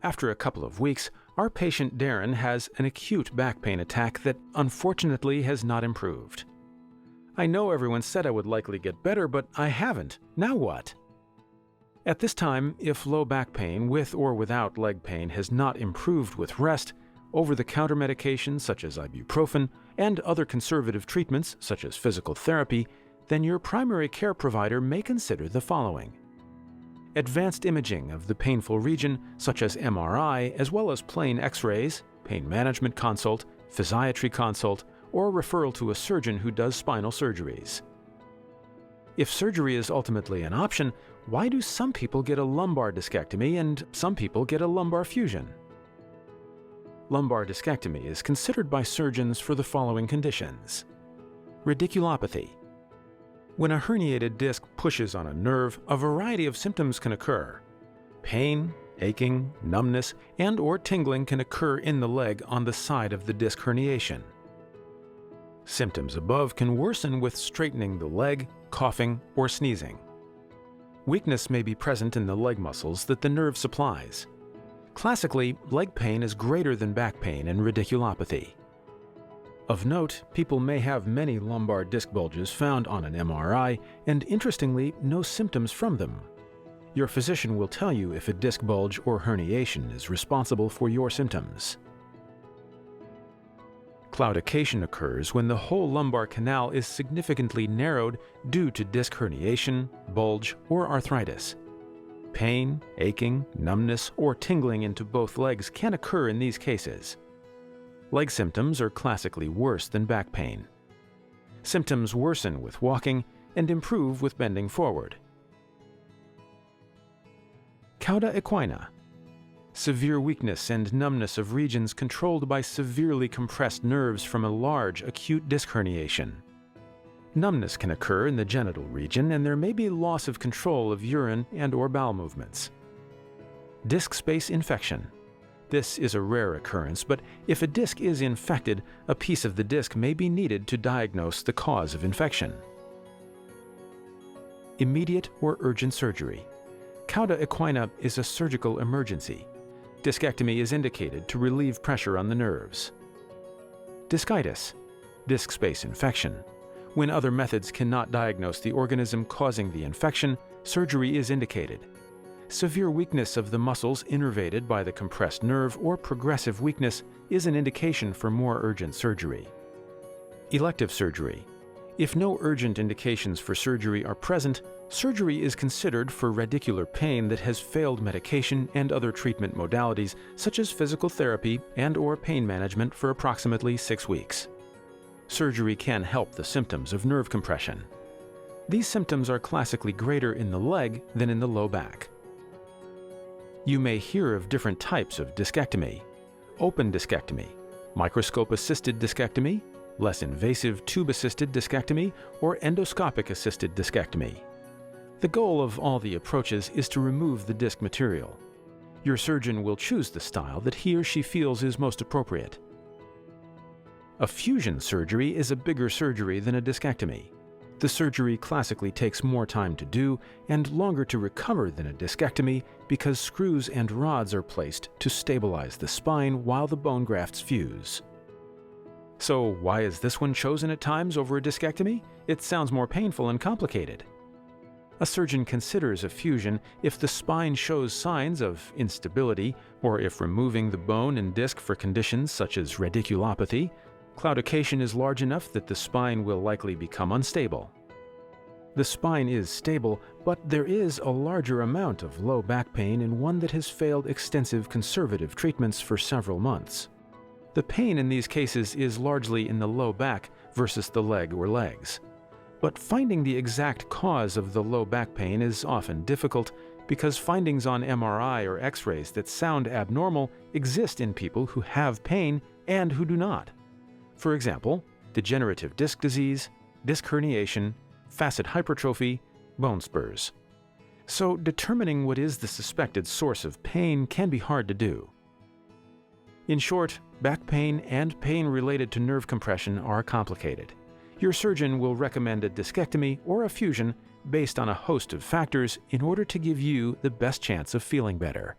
After a couple of weeks, our patient Darren has an acute back pain attack that unfortunately has not improved. I know everyone said I would likely get better, but I haven't. Now what? At this time, if low back pain with or without leg pain has not improved with rest, over-the-counter medications such as ibuprofen, and other conservative treatments such as physical therapy, then your primary care provider may consider the following: advanced imaging of the painful region such as MRI, as well as plain X-rays, pain management consult, physiatry consult, or referral to a surgeon who does spinal surgeries. If surgery is ultimately an option, why do some people get a lumbar discectomy and some people get a lumbar fusion? Lumbar discectomy is considered by surgeons for the following conditions: radiculopathy. When a herniated disc pushes on a nerve, a variety of symptoms can occur. Pain, aching, numbness, and/or tingling can occur in the leg on the side of the disc herniation. Symptoms above can worsen with straightening the leg, coughing, or sneezing. Weakness may be present in the leg muscles that the nerve supplies. Classically, leg pain is greater than back pain in radiculopathy. Of note, people may have many lumbar disc bulges found on an MRI, and interestingly, no symptoms from them. Your physician will tell you if a disc bulge or herniation is responsible for your symptoms. Claudication occurs when the whole lumbar canal is significantly narrowed due to disc herniation, bulge, or arthritis. Pain, aching, numbness, or tingling into both legs can occur in these cases. Leg symptoms are classically worse than back pain. Symptoms worsen with walking and improve with bending forward. Cauda equina. Severe weakness and numbness of regions controlled by severely compressed nerves from a large acute disc herniation. Numbness can occur in the genital region, and there may be loss of control of urine and/or bowel movements. Disc space infection. This is a rare occurrence, but if a disc is infected, a piece of the disc may be needed to diagnose the cause of infection. Immediate or urgent surgery. Cauda equina is a surgical emergency. Discectomy is indicated to relieve pressure on the nerves. Discitis. Disc space infection. When other methods cannot diagnose the organism causing the infection, surgery is indicated. Severe weakness of the muscles innervated by the compressed nerve or progressive weakness is an indication for more urgent surgery. Elective surgery. If no urgent indications for surgery are present, surgery is considered for radicular pain that has failed medication and other treatment modalities such as physical therapy and/or pain management for approximately 6 weeks. Surgery can help the symptoms of nerve compression. These symptoms are classically greater in the leg than in the low back. You may hear of different types of discectomy: open discectomy, microscope-assisted discectomy, less invasive tube-assisted discectomy, or endoscopic-assisted discectomy. The goal of all the approaches is to remove the disc material. Your surgeon will choose the style that he or she feels is most appropriate. A fusion surgery is a bigger surgery than a discectomy. The surgery classically takes more time to do and longer to recover than a discectomy because screws and rods are placed to stabilize the spine while the bone grafts fuse. So why is this one chosen at times over a discectomy? It sounds more painful and complicated. A surgeon considers a fusion if the spine shows signs of instability, or if removing the bone and disc for conditions such as radiculopathy, claudication is large enough that the spine will likely become unstable. The spine is stable, but there is a larger amount of low back pain in one that has failed extensive conservative treatments for several months. The pain in these cases is largely in the low back versus the leg or legs. But finding the exact cause of the low back pain is often difficult because findings on MRI or X-rays that sound abnormal exist in people who have pain and who do not. For example, degenerative disc disease, disc herniation, facet hypertrophy, bone spurs. So determining what is the suspected source of pain can be hard to do. In short, back pain and pain related to nerve compression are complicated. Your surgeon will recommend a discectomy or a fusion based on a host of factors in order to give you the best chance of feeling better.